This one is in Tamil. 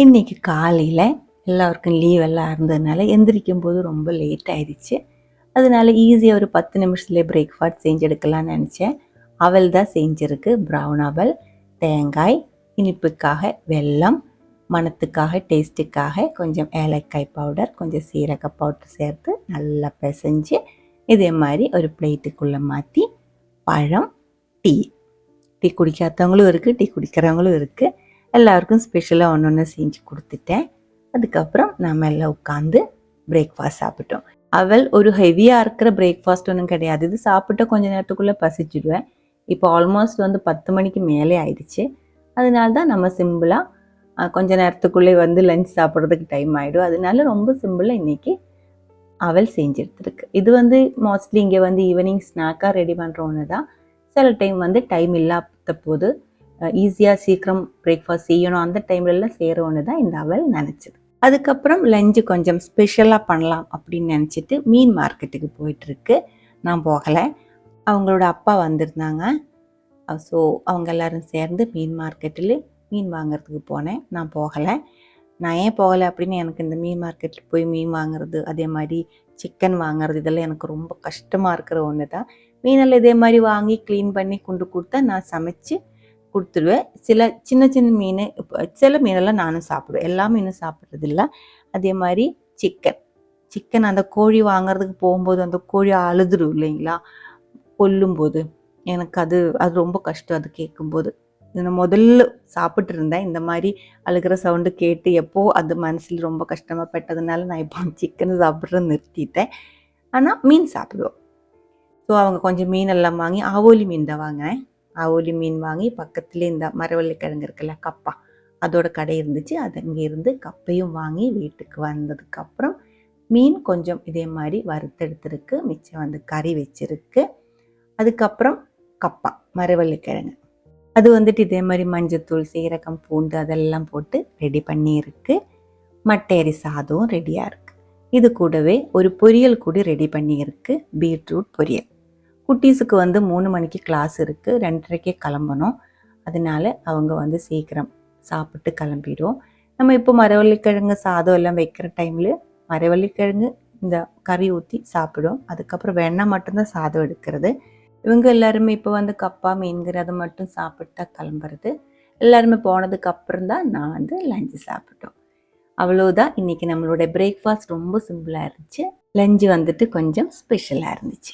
இன்றைக்கி காலையில் எல்லாருக்கும் லீவ் எல்லாம் இருந்ததுனால எந்திரிக்கும் போது ரொம்ப லேட் ஆயிடுச்சு. அதனால ஈஸியாக ஒரு 10 நிமிஷத்துலேயே பிரேக்ஃபாஸ்ட் செஞ்சு எடுக்கலாம்னு நினச்சேன். அவல் தான் செஞ்சுருக்கு. ப்ரௌன் அவல், தேங்காய், இனிப்புக்காக வெல்லம், மணத்துக்காக டேஸ்ட்டுக்காக கொஞ்சம் ஏலக்காய் பவுடர், கொஞ்சம் சீரக பவுடர் சேர்த்து நல்லா பிசைஞ்சு இதே மாதிரி ஒரு பிளேட்டுக்குள்ளே மாற்றி பழம், டீ குடிக்காதவங்களும் இருக்குது, டீ குடிக்கிறவங்களும் இருக்குது. எல்லாருக்கும் ஸ்பெஷலாக ஒன்று ஒன்று செஞ்சு கொடுத்துட்டேன். அதுக்கப்புறம் நம்ம எல்லாம் உட்காந்து பிரேக்ஃபாஸ்ட் சாப்பிட்டோம். அவள் ஒரு ஹெவியாக இருக்கிற பிரேக்ஃபாஸ்ட் ஒன்றும் கிடையாது. இது சாப்பிட்டா கொஞ்சம் நேரத்துக்குள்ளே பசிச்சிடுவேன். இப்போ ஆல்மோஸ்ட் 10 மணிக்கு மேலே ஆயிடுச்சு. அதனால தான் நம்ம சிம்பிளாக கொஞ்ச நேரத்துக்குள்ளே லஞ்ச் சாப்பிட்றதுக்கு டைம் ஆகிடும். அதனால ரொம்ப சிம்பிளாக இன்றைக்கி அவள் செஞ்சு எடுத்துருக்கு. இது மோஸ்ட்லி இங்கே ஈவினிங் ஸ்நாக்காக ரெடி பண்ணுற ஒன்று தான். சில டைம் டைம் இல்லாத போது ஈஸியாக சீக்கிரம் பிரேக்ஃபாஸ்ட் செய்யணும், அந்த டைம்லலாம் செய்கிற ஒன்று தான் இந்த அவல் நினச்சிது. அதுக்கப்புறம் லஞ்சு கொஞ்சம் ஸ்பெஷலாக பண்ணலாம் அப்படின்னு நினச்சிட்டு மீன் மார்க்கெட்டுக்கு போயிட்டுருக்கு. நான் போகலை, அவங்களோட அப்பா வந்திருந்தாங்க. ஸோ அவங்க எல்லோரும் சேர்ந்து மீன் மார்க்கெட்டில் மீன் வாங்கிறதுக்கு போனேன். நான் போகலை. நான் ஏன் போகலை அப்படின்னு, எனக்கு இந்த மீன் மார்க்கெட்டில் போய் மீன் வாங்குறது, அதே மாதிரி சிக்கன் வாங்குறது, இதெல்லாம் எனக்கு ரொம்ப கஷ்டமாக இருக்கிற ஒன்று தான். மீனெல்லாம் இதே மாதிரி வாங்கி க்ளீன் பண்ணி கொண்டு கொடுத்தா நான் சமைச்சு கொடுத்துருவேன். சில சின்ன சின்ன மீன், சில மீனெல்லாம் நானும் சாப்பிடுவேன், எல்லா மீனும் சாப்பிட்றதில்ல. அதே மாதிரி சிக்கன் அந்த கோழி வாங்குறதுக்கு போகும்போது அந்த கோழி அழுதுடும் இல்லைங்களா கொல்லும்போது, எனக்கு அது ரொம்ப கஷ்டம். அது கேட்கும்போது நான் முதல்ல சாப்பிட்டு இருந்தேன், இந்த மாதிரி அழுகிற சவுண்டு கேட்டு எப்போது அது மனசில் ரொம்ப கஷ்டமாக பட்டதுனால நான் இப்போ சிக்கன் சாப்பிட்றது நிறுத்திட்டேன். ஆனால் மீன் சாப்பிடுவோம். ஸோ அவங்க கொஞ்சம் மீன் எல்லாம் வாங்கி, ஆவோலி மீன் தான் வாங்கினேன். ஆவோலி மீன் வாங்கி பக்கத்துலேயே இந்த மரவள்ளி கிழங்கு இருக்குல்ல, கப்பா, அதோட கடை இருந்துச்சு. அது அங்கேருந்து கப்பையும் வாங்கி வீட்டுக்கு வந்ததுக்கப்புறம் மீன் கொஞ்சம் இதே மாதிரி வறுத்தெடுத்துருக்கு, மிச்சம் கறி வச்சிருக்கு. அதுக்கப்புறம் கப்பா, மரவள்ளி கிழங்கு, அது இதே மாதிரி மஞ்சத்தூள், சீரகம், பூண்டு அதெல்லாம் போட்டு ரெடி பண்ணியிருக்கு. மட்டையரி சாதம் ரெடியாக இருக்குது. இது கூடவே ஒரு பொரியல் கூட ரெடி பண்ணியிருக்கு, பீட்ரூட் பொரியல். குட்டீஸுக்கு 3 மணிக்கு கிளாஸ் இருக்குது, 2:30க்கே கிளம்பணும். அதனால அவங்க சீக்கிரம் சாப்பிட்டு கிளம்பிடும். நம்ம இப்போ மரவள்ளிக்கிழங்கு சாதம் எல்லாம் வைக்கிற டைமில் மரவள்ளிக்கிழங்கு இந்த கறி ஊற்றி சாப்பிடும். அதுக்கப்புறம் வெண்ணெய் மட்டும்தான் சாதம் எடுக்கிறது. இவங்க எல்லாருமே இப்போ கப்பா, மீன்கிற அதை மட்டும் சாப்பிட்டு தான் கிளம்புறது. எல்லாருமே போனதுக்கு அப்புறம் தான் நான் லஞ்சு சாப்பிட்டோம். அவ்வளோதான். இன்றைக்கி நம்மளோட பிரேக்ஃபாஸ்ட் ரொம்ப சிம்பிளாக இருந்துச்சு. லஞ்சு கொஞ்சம் ஸ்பெஷலாக இருந்துச்சு.